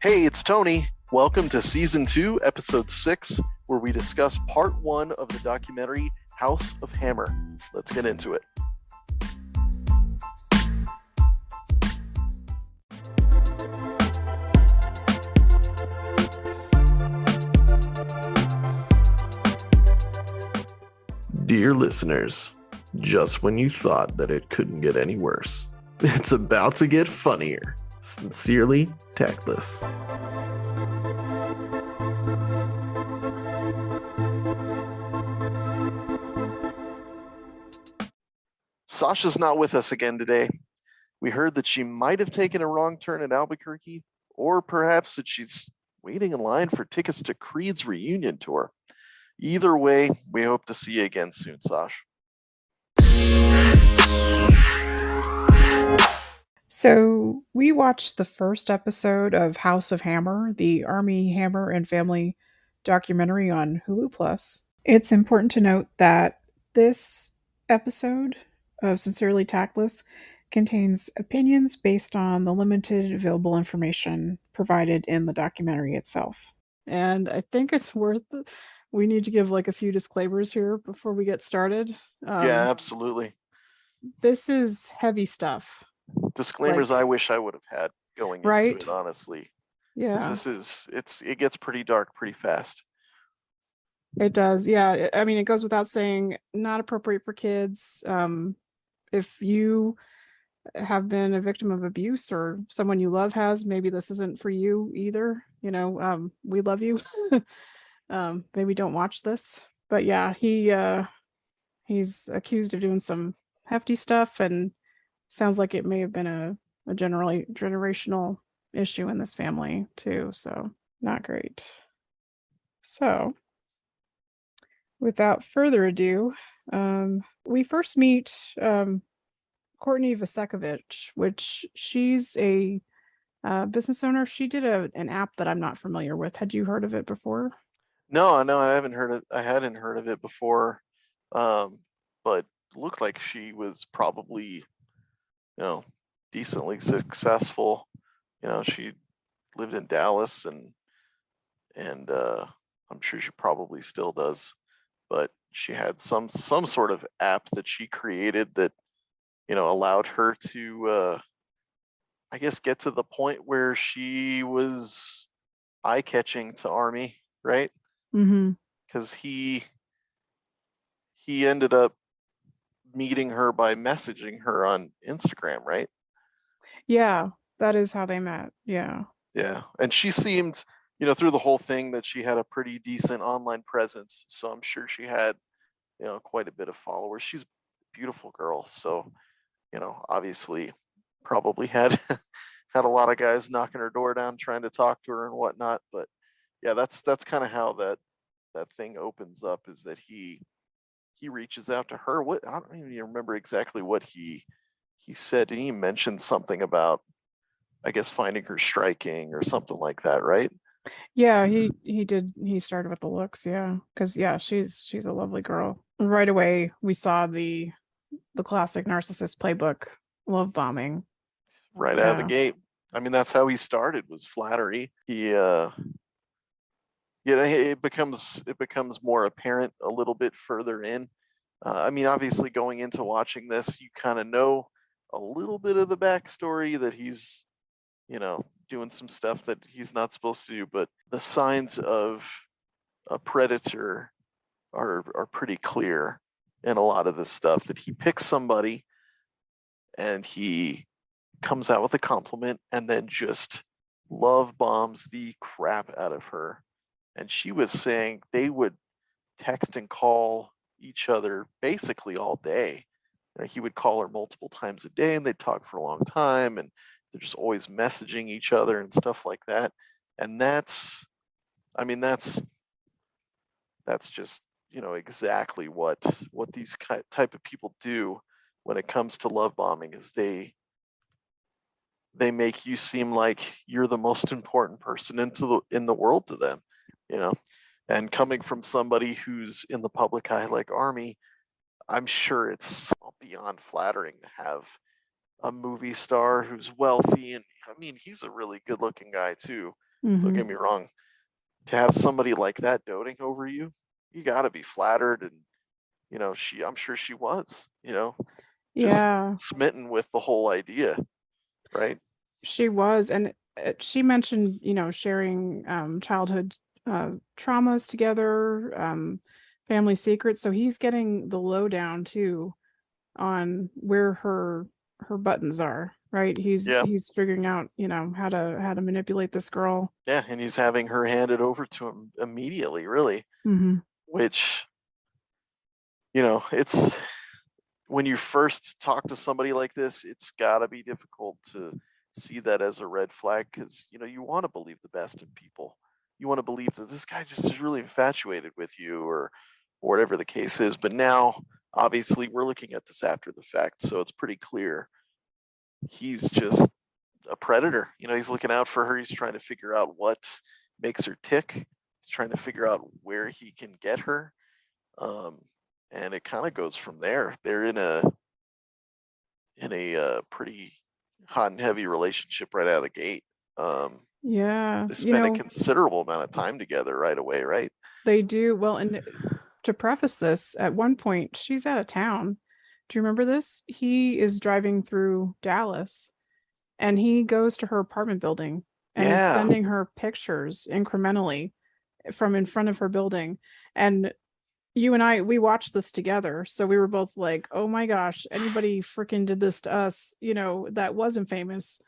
Hey, it's Tony. Welcome to Season 2, Episode 6, where we discuss Part 1 of the documentary House of Hammer. Let's get into it. Dear listeners, just when you thought that it couldn't get any worse, it's about to get funnier. Sincerely, Tactless. Sasha's not with us again today. We heard that she might have taken a wrong turn at Albuquerque, or perhaps that she's waiting in line for tickets to Creed's reunion tour. Either way, we hope to see you again soon, Sash. So we watched the first episode of House of Hammer, the Army Hammer and Family documentary on Hulu Plus. It's important to note that this episode of Sincerely Tactless contains opinions based on the limited available information provided in the documentary itself. And I think it's we need to give like a few disclaimers here before we get started. Yeah, absolutely. This is heavy stuff. Disclaimers I wish I would have had going into it, honestly. Yeah. It gets pretty dark pretty fast. It does. Yeah. I mean, it goes without saying, not appropriate for kids. If you have been a victim of abuse or someone you love has, maybe this isn't for you either. We love you. Maybe don't watch this. But yeah, he's accused of doing some hefty stuff, and sounds like it may have been a generational issue in this family too. So not great. So without further ado, we first meet Courtney Vasekovich, which she's a business owner. She did an app that I'm not familiar with. Had you heard of it before? No, I haven't heard it. I hadn't heard of it before, but looked like she was probably, decently successful. She lived in Dallas, and I'm sure she probably still does. But she had some sort of app that she created that allowed her to, I guess, get to the point where she was eye-catching to Army, right? Mm-hmm. Because he ended up meeting her by messaging her on Instagram, right? Yeah, that is how they met. Yeah. Yeah, and she seemed, through the whole thing that she had a pretty decent online presence. So I'm sure she had, quite a bit of followers. She's a beautiful girl, so obviously probably had had a lot of guys knocking her door down trying to talk to her and whatnot. But yeah, that's kind of how that thing opens up, is that he reaches out to her. What, I don't even remember exactly what he said. Did he mention something about, I guess, finding her striking or something like that, right? Yeah, he did. He started with the looks, yeah, because yeah, she's a lovely girl. Right away, we saw the classic narcissist playbook, love bombing. Right out of the gate. I mean, that's how he started, was flattery. It becomes more apparent a little bit further in. I mean, obviously, going into watching this, you kind of know a little bit of the backstory, that he's, doing some stuff that he's not supposed to do, but the signs of a predator are pretty clear in a lot of this stuff. That he picks somebody and he comes out with a compliment and then just love bombs the crap out of her. And she was saying they would text and call each other basically all day. He would call her multiple times a day, and they'd talk for a long time, and they're just always messaging each other and stuff like that. And that's just, exactly what these type of people do when it comes to love bombing, is they make you seem like you're the most important person in the world to them, and coming from somebody who's in the public eye like Army, I'm sure it's beyond flattering to have a movie star who's wealthy, and I mean, he's a really good looking guy too, Don't Mm-hmm. get me wrong. To have somebody like that doting over you, you got to be flattered, and I'm sure she was, just Yeah, smitten with the whole idea, right? she was. And she mentioned, sharing childhood traumas together, family secrets. So he's getting the lowdown too on where her buttons are, right? Yeah, He's figuring out, how to manipulate this girl. yeah, and he's having her handed over to him immediately, really, Hmm. which it's when you first talk to somebody like this, it's got to be difficult to see that as a red flag, because you want to believe the best in people. You want to believe that this guy just is really infatuated with you, or whatever the case is. But now, obviously, we're looking at this after the fact, so it's pretty clear he's just a predator. He's looking out for her. He's trying to figure out what makes her tick. He's trying to figure out where he can get her. Um, and it kind of goes from there. They're in a pretty hot and heavy relationship right out of the gate. Yeah, They spend a considerable amount of time together right away, right? they do. Well, and to preface this, at one point she's out of town. Do you remember this? He is driving through Dallas and he goes to her apartment building and is Yeah, sending her pictures incrementally from in front of her building. And you and I, we watched this together. So we were both like, oh my gosh, anybody freaking did this to us, that wasn't famous.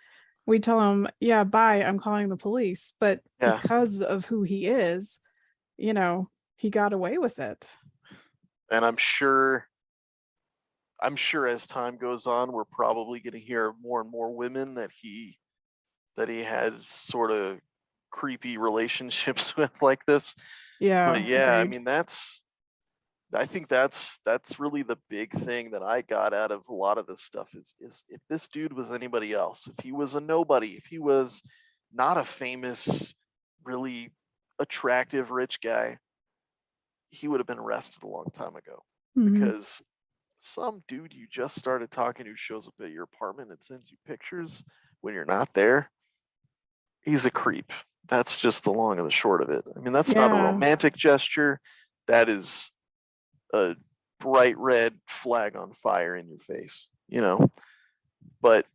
We tell him, yeah, bye, I'm calling the police. But yeah. because of who he is, you know, he got away with it. And I'm sure as time goes on, we're probably going to hear more and more women that he had sort of creepy relationships with like this. But Yeah, yeah, I agreed. mean I think that's really the big thing that I got out of a lot of this stuff is if this dude was anybody else, if he was a nobody, if he was not a famous, really attractive rich guy, he would have been arrested a long time ago. Hmm. Because some dude you just started talking to shows up at your apartment and sends you pictures when you're not there, he's a creep. That's just the long and the short of it. I mean, that's not a Yeah, romantic gesture. That is a bright red flag on fire in your face. But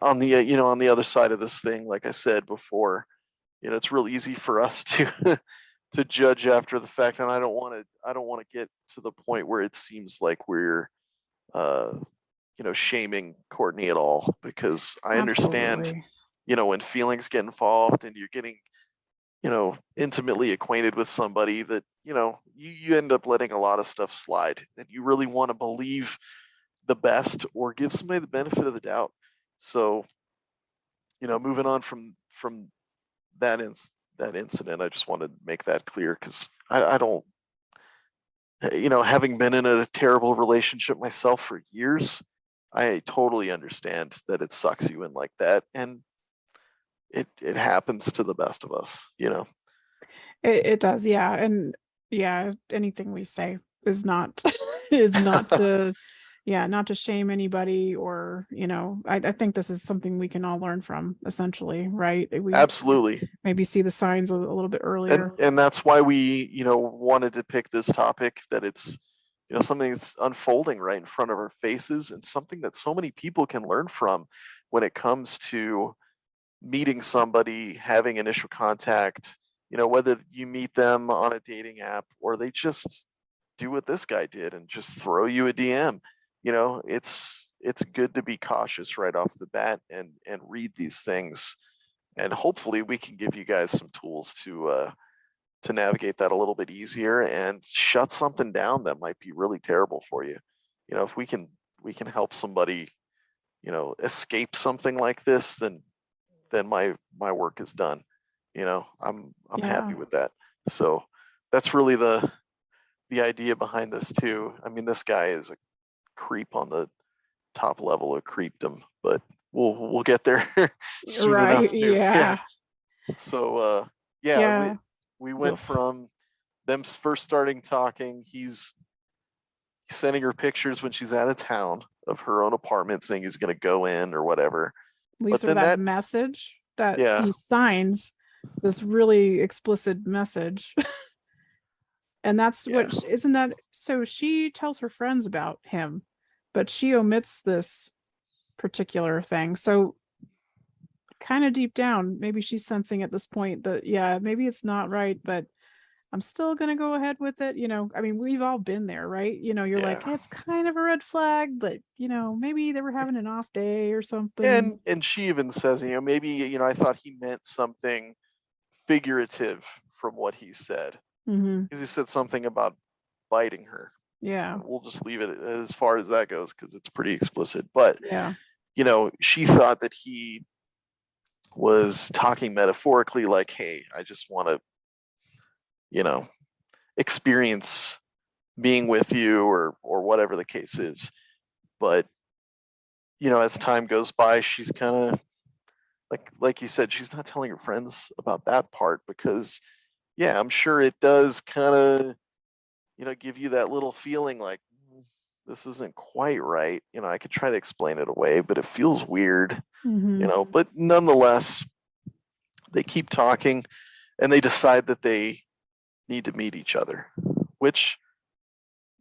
on the other side of this thing, like I said before, it's real easy for us to to judge after the fact, and I don't want to get to the point where it seems like we're uh shaming Courtney at all, because I understand, absolutely. when feelings get involved and you're getting intimately acquainted with somebody, that you end up letting a lot of stuff slide, and you really want to believe the best or give somebody the benefit of the doubt. So moving on from that that incident, I just wanted to make that clear, because I don't, having been in a terrible relationship myself for years, I totally understand that it sucks you in like that, and it happens to the best of us. It does, yeah. And yeah, anything we say is not is not to yeah, not to shame anybody or, I think this is something we can all learn from, essentially, right? We Absolutely. maybe see the signs a little bit and earlier. and that's why we wanted to pick this topic, that it's something that's unfolding right in front of our faces, and something that so many people can learn from when it comes to meeting somebody, having initial contact, whether you meet them on a dating app or they just do what this guy did and just throw you a DM. It's good to be cautious right off the bat and read these things, and hopefully we can give you guys some tools to navigate that a little bit easier and shut something down that might be really terrible for you. If we can help somebody, escape something like this, then my work is done. I'm happy Yeah. with that. So that's really the idea behind this too. I mean, this guy is a creep on the top level of creepdom, but we'll get there soon enough Right. too. Yeah. Yeah. So yeah, we Yeah. we went Oof. from them first starting talking. He's sending her pictures when she's out of town of her own apartment, saying he's going to go in or whatever. Leaves But her then that that message. that Yeah. he signs this really explicit message. And that's Yeah. what, isn't that, so she tells her friends about him, but she omits this particular thing. So kind of deep down, maybe she's sensing at this point that, yeah, maybe it's not right, but I'm still going to go ahead with it. I mean, we've all been there, right? You're like, Yeah. "Hey, it's kind of a red flag, but, maybe they were having an off day or something." And she even says, maybe, I thought he meant something figurative from what he said. Hmm. Because he said something about biting her. Yeah. We'll just leave it as far as that goes because it's pretty explicit. But, Yeah. she thought that he was talking metaphorically, like, hey, I just want to, you know, experience being with you or whatever the case is. But, as time goes by, she's kind of like you said, she's not telling her friends about that part because yeah, I'm sure it does kind of, give you that little feeling like this isn't quite right. I could try to explain it away, but it feels weird, Hmm. but nonetheless, they keep talking and they decide that they need to meet each other, which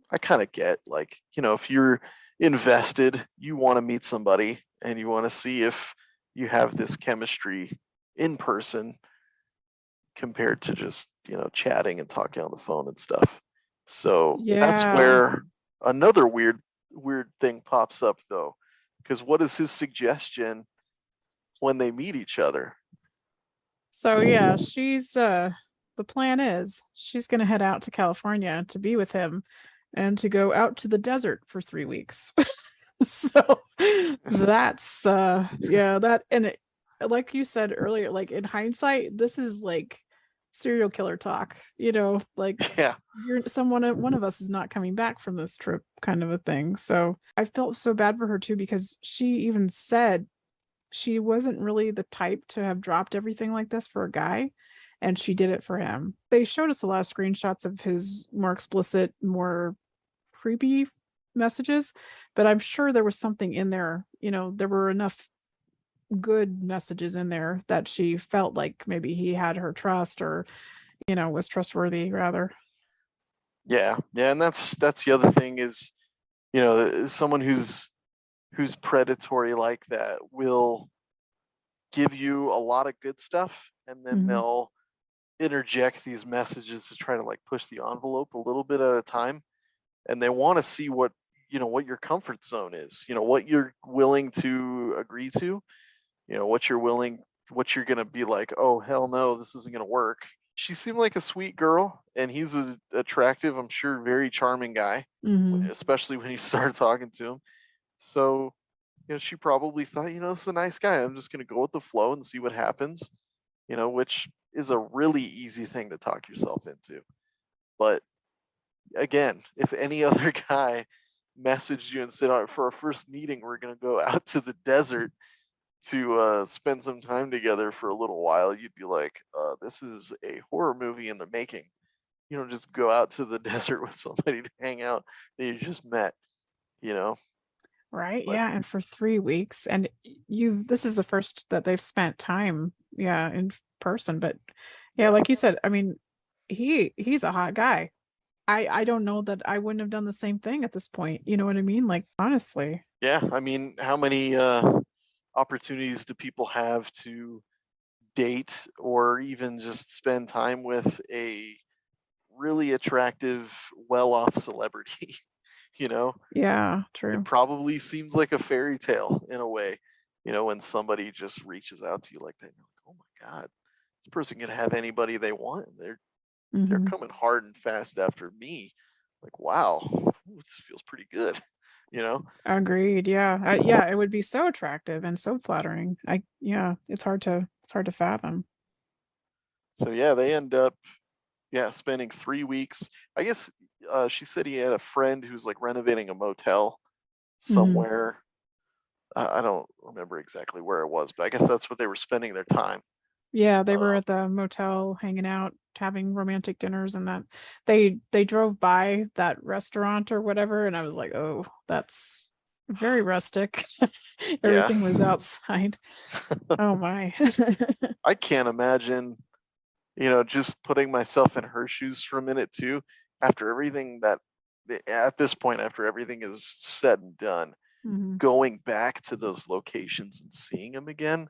I kind of get. Like, if you're invested, you want to meet somebody and you want to see if you have this chemistry in person compared to just, chatting and talking on the phone and stuff. So that's Yeah. where another weird thing pops up though. Because what is his suggestion when they meet each other? So yeah, the plan is she's going to head out to California to be with him and to go out to the desert for 3 weeks. So that's yeah, that, and it, like you said earlier, like in hindsight, this is like serial killer talk, like Yeah, one of us is not coming back from this trip kind of a thing. So I felt so bad for her too, because she even said she wasn't really the type to have dropped everything like this for a guy, and she did it for him. They showed us a lot of screenshots of his more explicit, more creepy messages, but I'm sure there was something in there. There were enough good messages in there that she felt like maybe he had her trust, or was trustworthy rather. yeah, and that's the other thing is, someone who's predatory like that will give you a lot of good stuff and then Hmm. they'll interject these messages to try to like push the envelope a little bit at a time, and they want to see what your comfort zone is, what you're willing to agree to, what you're going to be like, oh hell no, this isn't going to work. She seemed like a sweet girl and he's a attractive, I'm sure very charming guy, Hmm. especially when you start talking to him. So she probably thought, this is a nice guy, I'm just going to go with the flow and see what happens, which is a really easy thing to talk yourself into. But again, if any other guy messaged you and said, all right, for our first meeting, we're going to go out to the desert to spend some time together for a little while, you'd be like, this is a horror movie in the making. You don't just go out to the desert with somebody to hang out that you just met, you know? Right, But yeah, and for 3 weeks, and this is the first that they've spent time, yeah, in person. But yeah, yeah, like you said, I mean, he's a hot guy. I don't know that I wouldn't have done the same thing at this point. You know what I mean? Like, honestly. yeah. I mean, how many opportunities do people have to date or even just spend time with a really attractive, well-off celebrity? you know, Yeah, it true. probably seems like a fairy tale in a way. When somebody just reaches out to you like that, you're like, oh my god, this person can have anybody they want. And they're Hmm. coming hard and fast after me. Like, wow, this feels pretty good. you know. Agreed. Yeah. Yeah, it would be so attractive and so flattering. Yeah, it's hard to fathom. So yeah, they end up spending 3 weeks. I guess she said he had a friend who's like renovating a motel Hmm. somewhere. I don't remember exactly where it was, but I guess that's where they were spending their time. Yeah, they were Um, at the motel hanging out, having romantic dinners, and that they drove by that restaurant or whatever, and I was like, "Oh, that's Very rustic. Yeah. Everything was outside. Oh my. I can't imagine, just putting myself in her shoes for a minute too, after everything that, at this point, after everything is said and done, Mhm. going back to those locations and seeing them again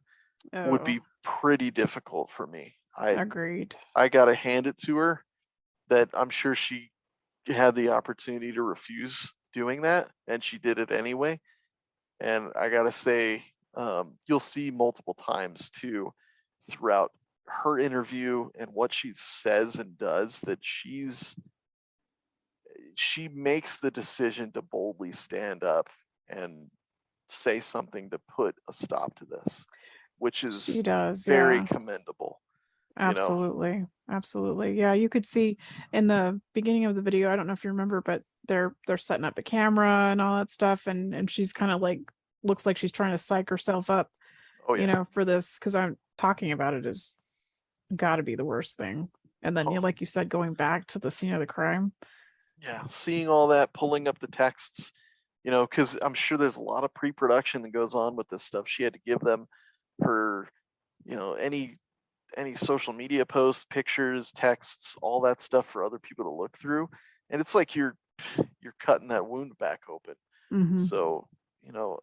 would Oh, be pretty difficult for me. agreed. I gotta hand it to her that I'm sure she had the opportunity to refuse doing that, and she did it anyway. And I gotta say, you'll see multiple times too throughout her interview and what she says and does that she makes the decision to boldly stand up and say something to put a stop to this, which She is does, very yeah. commendable, you know. Absolutely. Absolutely. Yeah, you could see in the beginning of the video, I don't know if you remember, but they're setting up the camera and all that stuff, and she's kind of like looks like she's trying to psych herself up, Oh yeah. for this, because I'm talking about it is got to be the worst thing. And then, Oh like you said, going back to the scene of the crime. yeah, seeing all that, pulling up the texts, because I'm sure there's a lot of pre-production that goes on with this stuff. She had to give them her, any social media posts, pictures, texts, all that stuff for other people to look through. And it's like you're cutting that wound back open. Hmm. So, you know,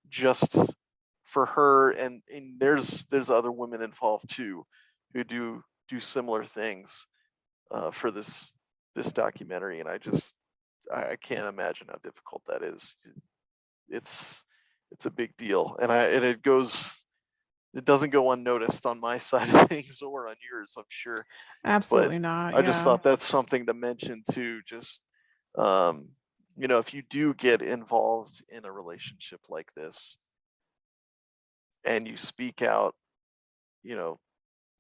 just for her, and there's other women involved too who do similar things for this documentary, and I can't imagine how difficult that is. It's it's a big deal, and it doesn't go unnoticed on my side of things or on yours, I'm sure. But Absolutely not. I just Yeah. thought that's something to mention too. Just um, if you do get involved in a relationship like this and you speak out, you know,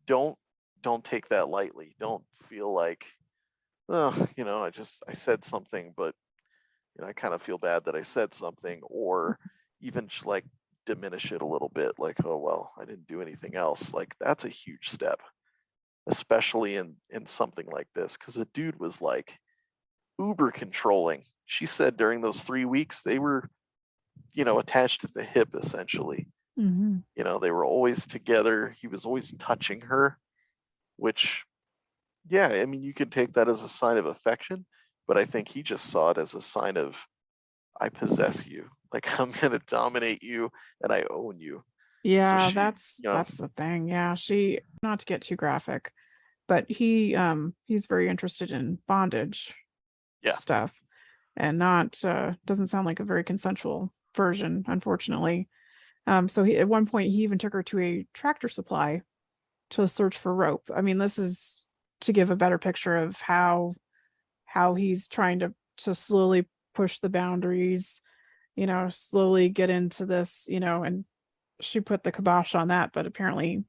don't don't take that lightly. Don't feel like, oh, I said something, but I kind of feel bad that I said something, or even just like diminish it a little bit, like, oh well, I didn't do anything else. Like that's a huge step, especially in something like this, because the dude was like uber controlling. She said during those 3 weeks they were, attached at the hip essentially. Hmm. They were always together. He was always touching her, which, yeah, I mean, you could take that as a sign of affection, but I think he just saw it as a sign of, I possess you. Like I'm gonna dominate you and I own you. So Yeah, she, that's the thing. Yeah, she not to get too graphic, but he's very interested in bondage yeah, stuff, and not doesn't sound like a very consensual version, unfortunately. So he at one point he even took her to a Tractor Supply to search for rope. I mean, this is to give a better picture of how he's trying to slowly push the boundaries, slowly get into this, and she put the kibosh on that, but apparently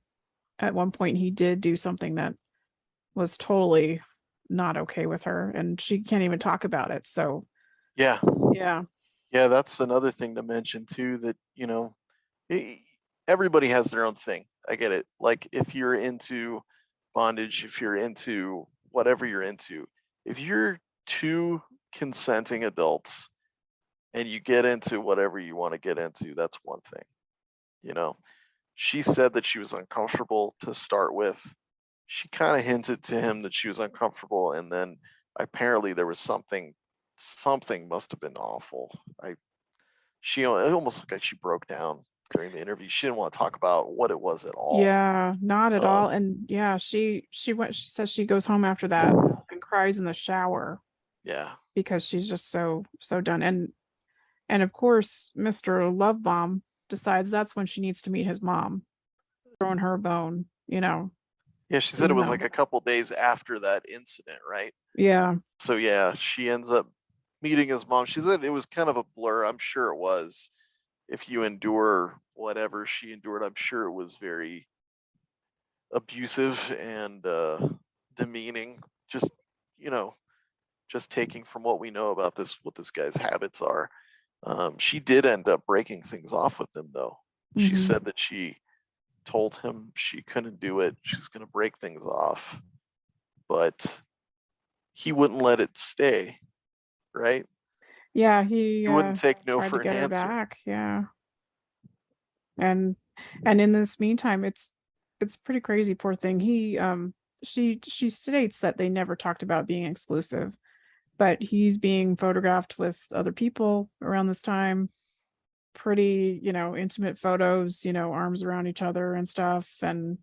at one point he did do something that was totally not okay with her, and she can't even talk about it. So yeah, yeah. yeah. That's another thing to mention too. That e- everybody has their own thing. I get it. Like if you're into bondage, if you're into whatever you're into, if you're two consenting adults and you get into whatever you want to get into, that's one thing. You know, she said that she was uncomfortable to start with. She kind of hinted to him that she was uncomfortable, and then apparently there was something must have been awful. It almost looked like she broke down during the interview. She didn't want to talk about what it was at all. Yeah, not at all. Um, And yeah, she says she goes home after that and cries in the shower yeah, because she's just so done. And of course, Mr. Love Bomb decides that's when she needs to meet his mom, throwing her a bone, yeah. She said it even was though. like a couple days after that incident, right? Yeah. So yeah, she ends up meeting his mom. She said it was kind of a blur. I'm sure it was. If you endure whatever she endured, I'm sure it was very abusive and demeaning. Just you know, just taking from what we know about what this guy's habits are. She did end up breaking things off with him, though. She Hmm. said that she told him she couldn't do it. She's going to break things off, but he wouldn't let it stay, right? Yeah, He wouldn't take no tried to for an get her answer. back. Yeah. And in this meantime, it's pretty crazy, poor thing. She states that they never talked about being exclusive, but he's being photographed with other people around this time. Pretty, intimate photos, arms around each other and stuff. And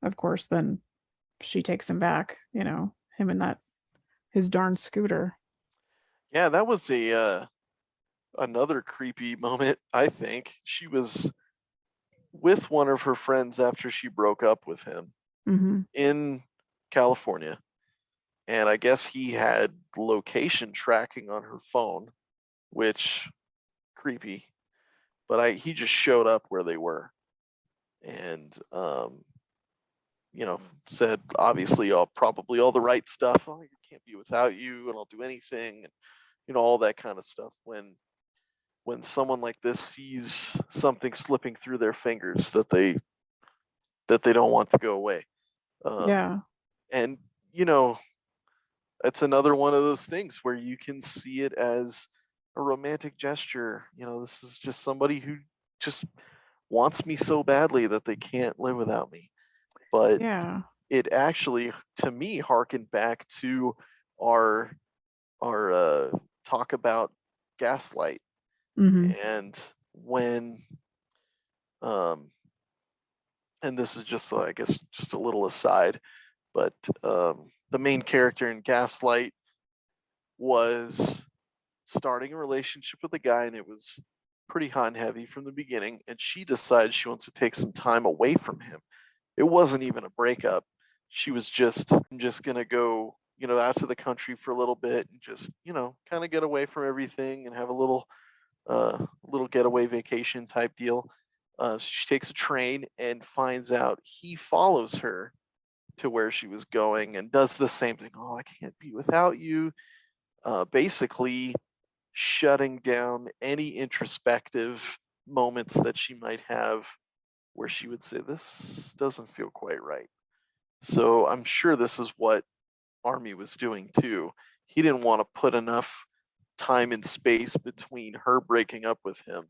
of course, then she takes him back, him and that his darn scooter. Yeah, that was a another creepy moment, I think. She was with one of her friends after she broke up with him Mm-hmm. in California. And I guess he had location tracking on her phone, which creepy. But he just showed up where they were and said obviously all probably all the right stuff. Oh, I can't be without you and I'll do anything and all that kind of stuff when someone like this sees something slipping through their fingers that they don't want to go away. Um, Yeah. and you know, it's another one of those things where you can see it as a romantic gesture. This is just somebody who just wants me so badly that they can't live without me. But Yeah. it actually, to me, harkened back to our our talk about gaslight Mm-hmm. and when um and this is just I guess just a little aside, but the main character in Gaslight was starting a relationship with a guy and it was pretty hot and heavy from the beginning, and she decides she wants to take some time away from him. It wasn't even a breakup. She was just gonna go, out to the country for a little bit and just, kind of get away from everything and have a little getaway vacation type deal. She takes a train and finds out he follows her to where she was going and does the same thing. Oh, I can't be without you. Basically, shutting down any introspective moments that she might have where she would say, "This doesn't feel quite right." So I'm sure this is what Army was doing too. He didn't want to put enough time and space between her breaking up with him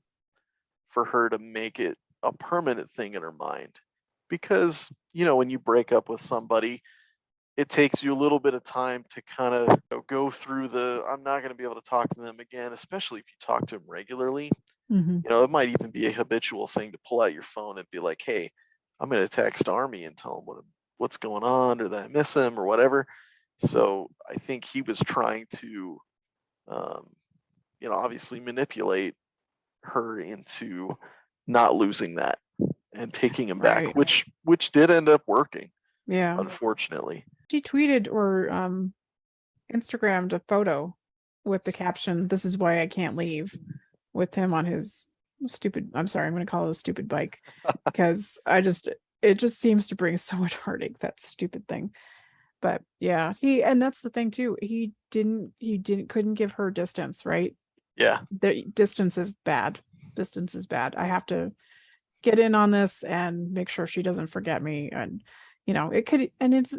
for her to make it a permanent thing in her mind. Because, when you break up with somebody, it takes you a little bit of time to kind of go through I'm not going to be able to talk to them again, especially if you talk to them regularly. Mm-hmm. It might even be a habitual thing to pull out your phone and be like, hey, I'm going to text Army and tell him what's going on or that I miss him or whatever. So I think he was trying to, um, obviously manipulate her into not losing that and taking him back, Right. which did end up working, Yeah. unfortunately. She tweeted or Instagrammed a photo with the caption, "This is why I can't leave," with him on his stupid, I'm sorry, I'm going to call it a stupid bike because it just seems to bring so much heartache, that stupid thing. But yeah, and that's the thing too. Couldn't give her distance, right? Yeah, The distance is bad. Distance is bad. I have to get in on this and make sure she doesn't forget me. And, it could, and it's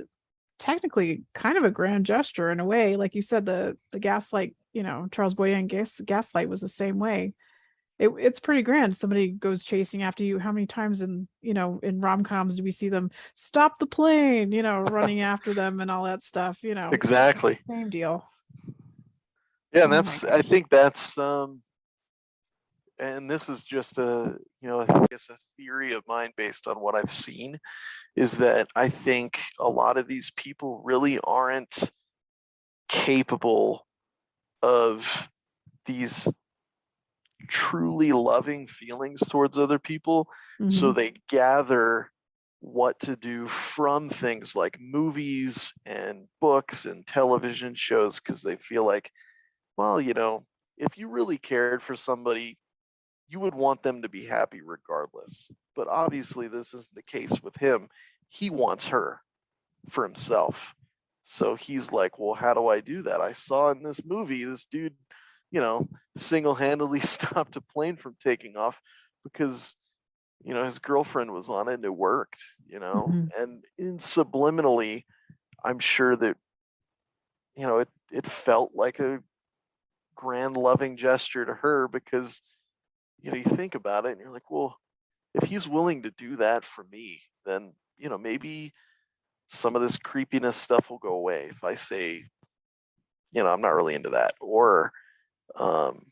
technically kind of a grand gesture in a way. Like you said, the gaslight, Charles Boyan gaslight was the same way. It's pretty grand. Somebody goes chasing after you. How many times in rom-coms do we see them stop the plane, running after them and all that stuff, exactly. same deal. Yeah, and Oh my I gosh. think that's and this is just I guess a theory of mine based on what I've seen, is that I think a lot of these people really aren't capable of these truly loving feelings towards other people. So Hmm. they gather what to do from things like movies and books and television shows because they feel like, well, if you really cared for somebody, you would want them to be happy regardless. But obviously, this isn't the case with him. He wants her for himself. So he's like, well, how do I do that? I saw in this movie this dude, single handedly stopped a plane from taking off because, his girlfriend was on it and it worked, Hmm. and subliminally, I'm sure that, it felt like grand loving gesture to her, because you know, you think about it and you're like, well, if he's willing to do that for me, then you know, maybe some of this creepiness stuff will go away if I say, you know, I'm not really into that. Or um,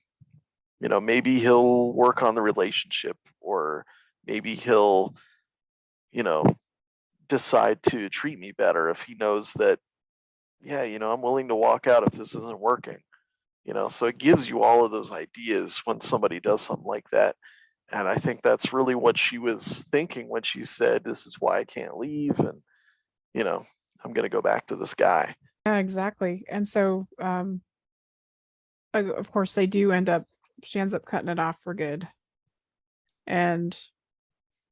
you know, maybe he'll work on the relationship, or maybe he'll, you know, decide to treat me better if he knows that, yeah, you know, I'm willing to walk out if this isn't working. You know, so it gives you all of those ideas when somebody does something like that. And I think that's really what she was thinking when she said, this is why I can't leave. And, you know, I'm going to go back to this guy. Yeah, exactly. And so, of course, they do end up. She ends up cutting it off for good. And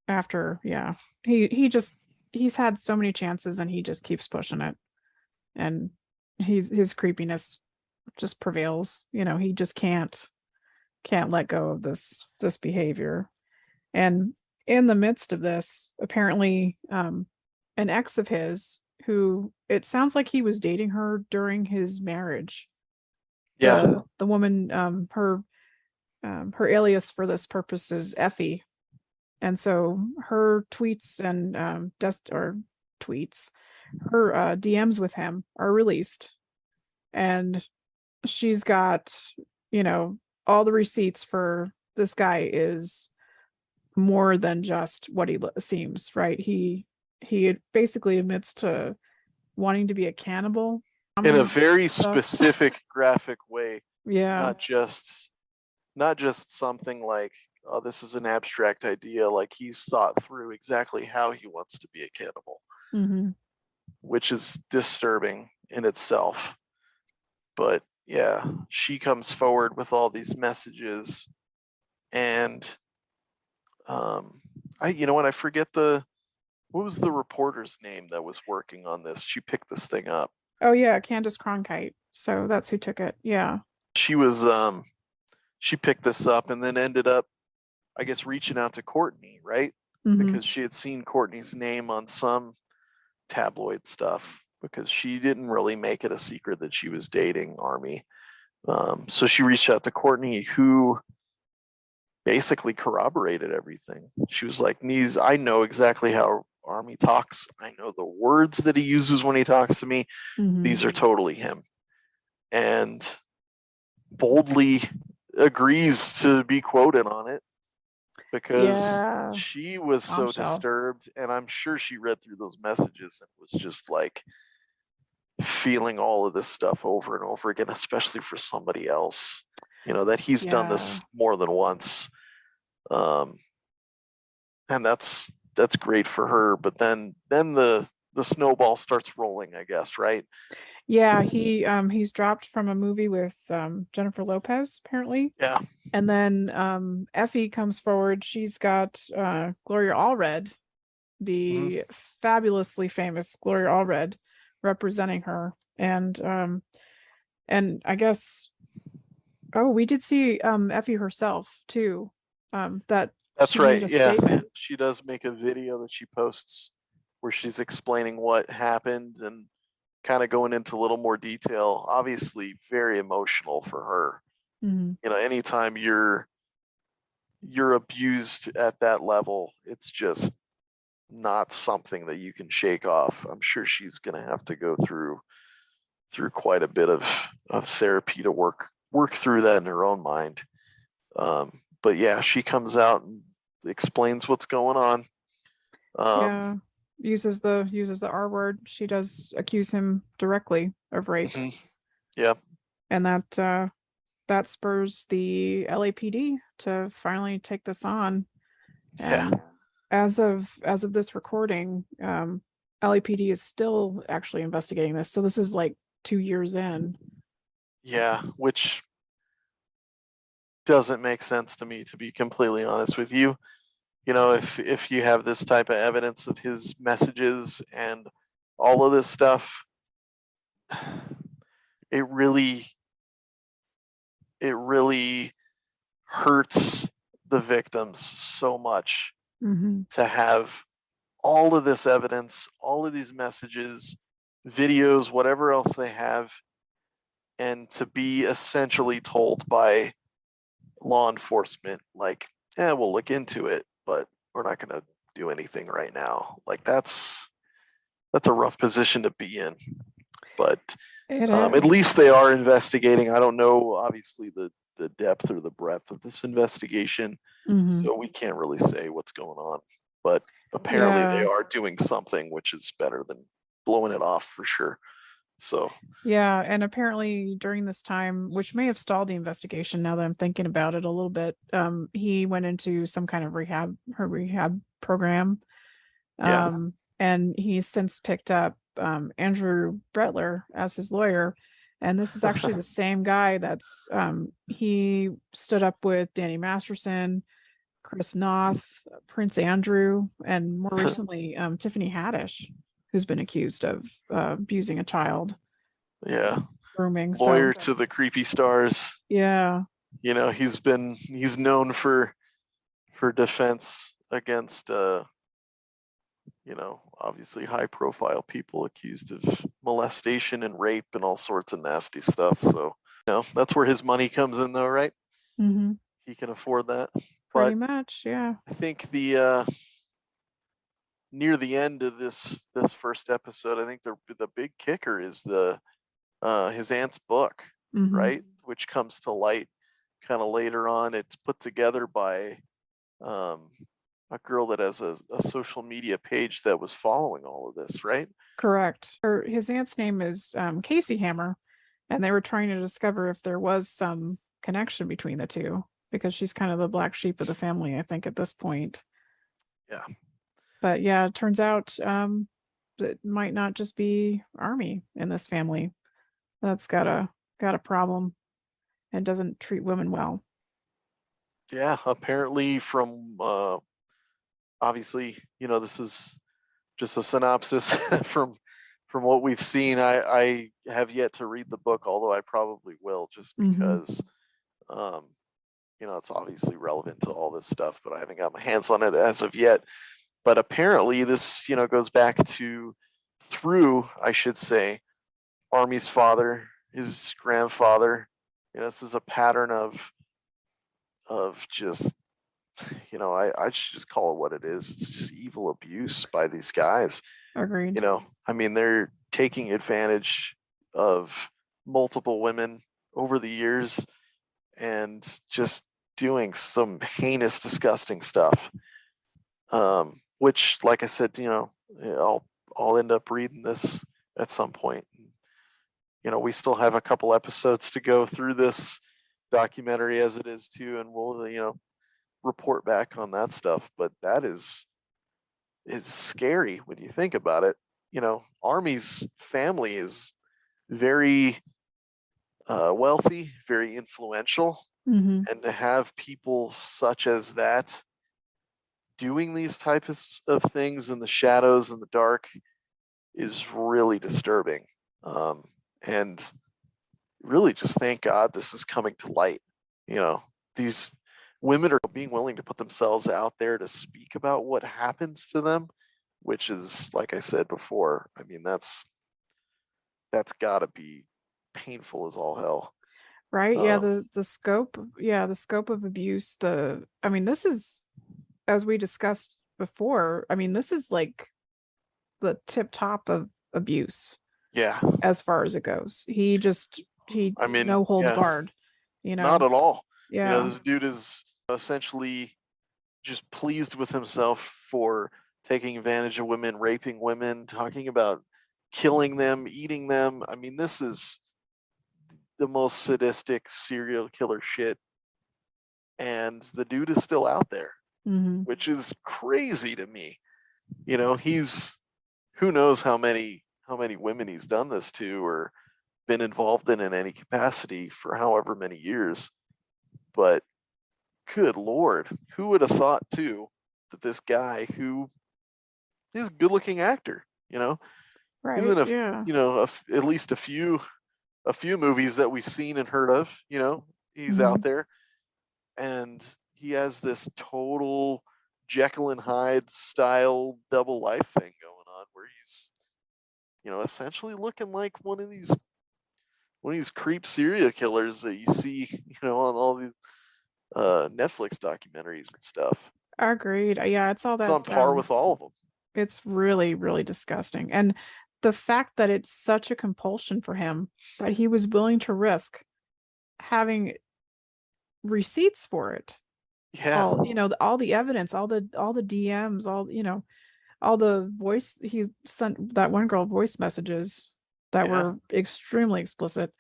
after, yeah, he's had so many chances, and he just keeps pushing it. And his creepiness just prevails. You know, he just can't let go of this behavior. And in the midst of this, apparently, an ex of his, who it sounds like he was dating her during his marriage. Yeah. The woman, her alias for this purpose is Effie, and so her tweets and tweets, her DMs with him are released, and she's got, you know, all the receipts for this guy is more than just what he seems, right? He basically admits to wanting to be a cannibal In a very stuff. specific graphic way, Yeah. not just something like, oh, this is an abstract idea. Like, he's thought through exactly how he wants to be a cannibal, Mm-hmm. which is disturbing in itself. But yeah, she comes forward with all these messages, and I, you know what, I forget what was the reporter's name that was working on this. She picked this thing up. Oh yeah, Candace Cronkite. So that's who took it. Yeah. She was she picked this up and then ended up, I guess, reaching out to Courtney, right? Mm-hmm. Because she had seen Courtney's name on some tabloid stuff, because she didn't really make it a secret that she was dating Army. So she reached out to Courtney, who basically corroborated everything. She was like, "Nees, I know exactly how Army talks. I know the words that he uses when he talks to me. Mm-hmm. These are totally him." And boldly agrees to be quoted on it, because Yeah. she was so Bombshell. disturbed, and I'm sure she read through those messages and was just like feeling all of this stuff over and over again, especially for somebody else, you know, that he's done this more than once. um and that's great for her, but then the snowball starts rolling, I guess, right? Yeah, he's dropped from a movie with Jennifer Lopez, apparently. Yeah. And then Effie comes forward. She's got Gloria Allred, the fabulously famous Gloria Allred, representing her. And I guess, oh, we did see Effie herself too. That That's she made right. a Yeah. statement. She does make a video that she posts where she's explaining what happened and kind of going into a little more detail. Obviously, very emotional for her. Mhm. You know, anytime you're abused at that level, it's just not something that you can shake off. I'm sure she's going to have to go through quite a bit of therapy to work through that in her own mind. But yeah, she comes out and explains what's going on. Yeah, uses the R word. She does accuse him directly of rape, Yeah. and that spurs the LAPD to finally take this on. Yeah. And as of this recording, LAPD is still actually investigating this. So this is like 2 years in. Yeah, which doesn't make sense to me, to be completely honest with you. You know, if you have this type of evidence of his messages and all of this stuff, it really it really hurts the victims so much Mm-hmm. to have all of this evidence, all of these messages, videos, whatever else they have, and to be essentially told by law enforcement, like, yeah, we'll look into it, but we're not going to do anything right now. Like that's a rough position to be in. But It at is. least they are investigating. I don't know, obviously, the depth or the breadth of this investigation, Hmm. so we can't really say what's going on. But apparently, they Yeah. are doing something, which is better than blowing it off for sure. So, Yeah, and apparently during this time, which may have stalled the investigation now that I'm thinking about it a little bit, he went into some kind of rehab program. yeah, And he's since picked up Andrew Bretler as his lawyer. And this is actually the same guy that's he stood up with Danny Masterson, Chris Noth, Prince Andrew, and more recently Tiffany Haddish, who's been accused of abusing a child, yeah, grooming. So lawyer to the creepy stars. yeah, You know, he's known for defense against obviously high profile people accused of molestation and rape and all sorts of nasty stuff. So, that's where his money comes in though, right? hmm, He can afford that. pretty But much, yeah. I think the near the end of this first episode, I think the big kicker is the his aunt's book, Hmm. right? Which comes to light kind of later on. It's put together by um, a girl that has a social media page that was following all of this, right? Correct. His aunt's name is Casey Hammer, and they were trying to discover if there was some connection between the two because she's kind of the black sheep of the family, I think, at this point. Yeah. But yeah, it turns out it might not just be Army in this family that's got a problem and doesn't treat women well. Yeah. Apparently, from obviously, this is just a synopsis from what we've seen. I have yet to read the book, although I probably will, just Hmm. because um, it's obviously relevant to all this stuff, but I haven't got my hands on it as of yet. But apparently, this goes back to through, I should say, Army's father, his grandfather. This is a pattern of just I should just call it what it is. It's just evil abuse by these guys. Agreed. I mean, they're taking advantage of multiple women over the years and just doing some heinous, disgusting stuff. Which, like I said, I'll end up reading this at some point. We still have a couple episodes to go through this documentary as it is too, and we'll report back on that stuff. But that is scary when you think about it. Army's family is very wealthy, very influential, Hmm. and to have people such as that doing these types of things in the shadows and the dark is really disturbing. And really just thank God this is coming to light. These women are being willing to put themselves out there to speak about what happens to them, which is, like I said before, I mean, that's got to be painful as all hell. Right? Yeah, Um, the scope, yeah, the scope of abuse, I mean, this is, as we discussed before, I mean, this is like the tip top of abuse yeah, as far as it goes. He I mean, no holds yeah, barred, you not know. at all. Yeah. This dude is essentially just pleased with himself for taking advantage of women, raping women, talking about killing them, eating them. I mean, this is the most sadistic serial killer shit. And the dude is still out there, Hmm. which is crazy to me. He's who knows how many women he's done this to or been involved in any capacity for however many years. But good lord, who would have thought too that this guy who is a good looking actor, he's Right. in Yeah. at least a few movies that we've seen and heard of, he's out Hmm. there and he has this total Jekyll and Hyde style double life thing going on where he's essentially looking like one of these one of these creep serial killers that you see, on all these Netflix documentaries and stuff. Agreed. Yeah, it's all It's that on par with all of them. it's really, really disgusting. And the fact that it's such a compulsion for him that he was willing to risk having receipts for it. Yeah, All the evidence, all the DMs, all the voice he sent that one girl voice messages that yeah. were extremely explicit.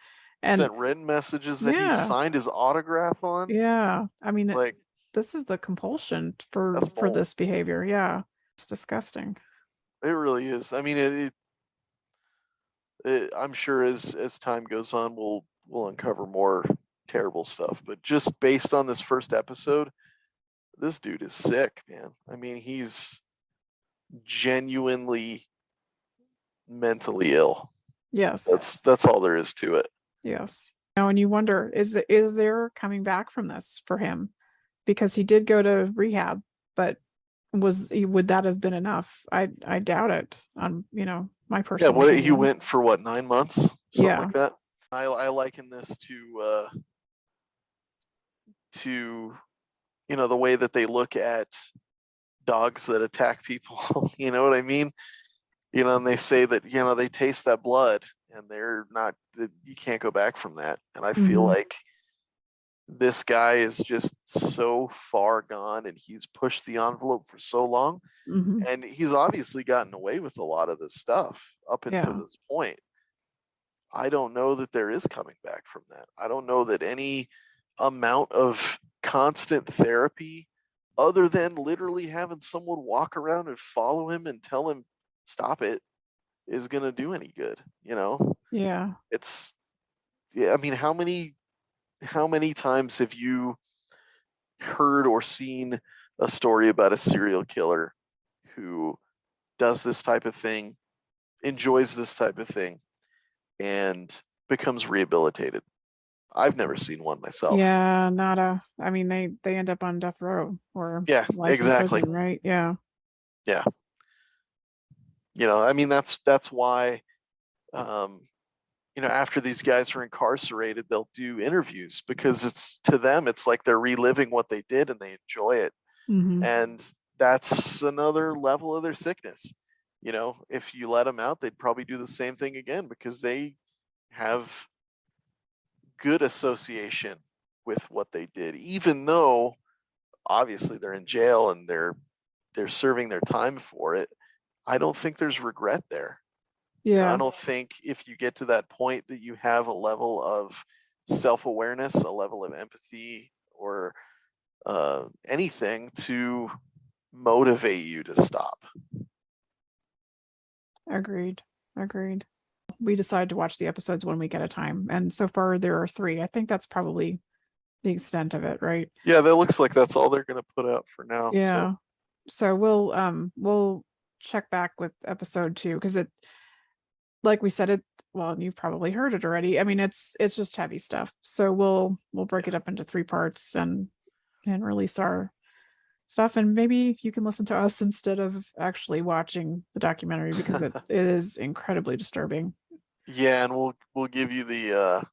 And Sent written messages that he yeah, signed his autograph on. yeah. I mean, Like, this is the compulsion that's for bold. this behavior. Yeah. It's disgusting. It really is. I mean, I'm sure as time goes on, we'll uncover more terrible stuff. But just based on this first episode, this dude is sick, man. I mean, he's genuinely mentally ill. Yes. That's all there is to it. Yes. Now, and you wonder, is there coming back from this for him? Because he did go to rehab, but would that have been enough? I doubt it. On my Yeah, personal opinion. he went for 9 months, something Yeah. like that. I liken this to the way that they look at dogs that attack people. You know what I mean? And they say that they taste that blood, and they're not. You can't go back from that. And I feel like this guy is just so far gone, and he's pushed the envelope for so long, and he's obviously gotten away with a lot of this stuff up until this point. I don't know that there is coming back from that. I don't know that any amount of constant therapy, other than literally having someone walk around and follow him and tell him stop it, is going to do any good. Yeah. I mean, how many times have you heard or seen a story about a serial killer who does this type of thing, enjoys this type of thing, and becomes rehabilitated? I've never seen one myself. Yeah, I mean, they end up on death row or life exactly. in prison, right? Yeah. Yeah. I mean, that's why, after these guys are incarcerated, they'll do interviews, because it's, to them, it's like they're reliving what they did and they enjoy it. And that's another level of their sickness. If you let them out, they'd probably do the same thing again, because they have good association with what they did, even though obviously they're in jail and they're serving their time for it. I don't think there's regret there. Yeah. I don't think, if you get to that point, that you have a level of self-awareness, a level of empathy, or anything to motivate you to stop. Agreed. We decide to watch the episodes one week at a time, and so far there are 3. I think that's probably the extent of it, right? Yeah, that looks like that's all they're going to put out for now. Yeah. So we'll check back with episode 2, because it, like we said, well, you've probably heard it already. I mean, it's just heavy stuff. So we'll break it up into 3 parts and release our stuff, and maybe you can listen to us instead of actually watching the documentary, because it is incredibly disturbing. Yeah, and we'll give you the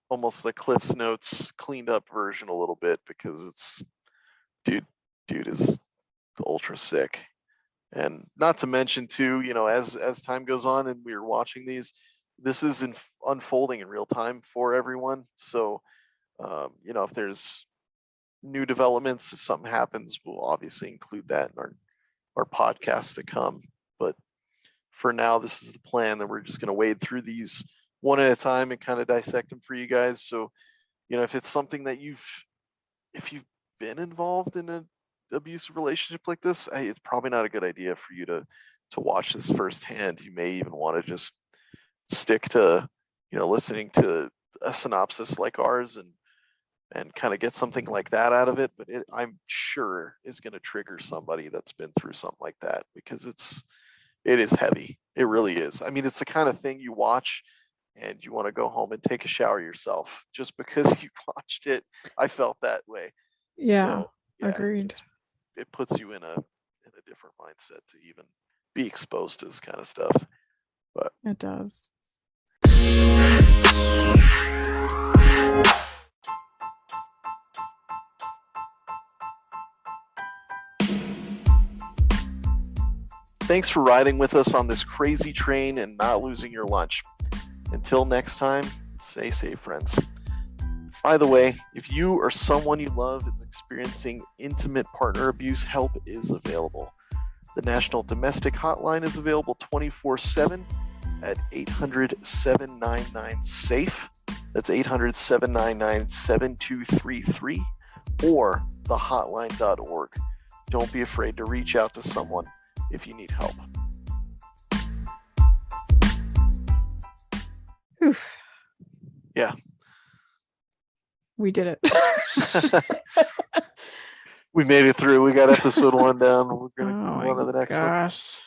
almost the Cliff's Notes cleaned up version a little bit, because it's dude is ultra sick. And not to mention too, as time goes on and we're watching these, this is unfolding in real time for everyone. So if there's new developments, if something happens, we'll obviously include that in our podcasts to come. But for now, this is the plan, that we're just going to wade through these one at a time and kind of dissect them for you guys. So, if it's something that if you've been involved in an abusive relationship like this, it's probably not a good idea for you to watch this firsthand. You may even want to just stick to, listening to a synopsis like ours and kind of get something like that out of it. But I'm sure is going to trigger somebody that's been through something like that, because it is heavy. It really is. I mean, it's the kind of thing you watch and you want to go home and take a shower yourself just because you watched it. I felt that way. Yeah. So, yeah, agreed. It puts you in a different mindset to even be exposed to this kind of stuff. But it does. Thanks for riding with us on this crazy train and not losing your lunch. Until next time, stay safe, friends. By the way, if you or someone you love is experiencing intimate partner abuse, help is available. The National Domestic Hotline is available 24/7 at 800-799-SAFE. That's 800-799-7233 or thehotline.org. Don't be afraid to reach out to someone if you need help. Oof. Yeah. We did it. We made it through. We got episode 1 down. We're going to Oh go on to the next one. gosh.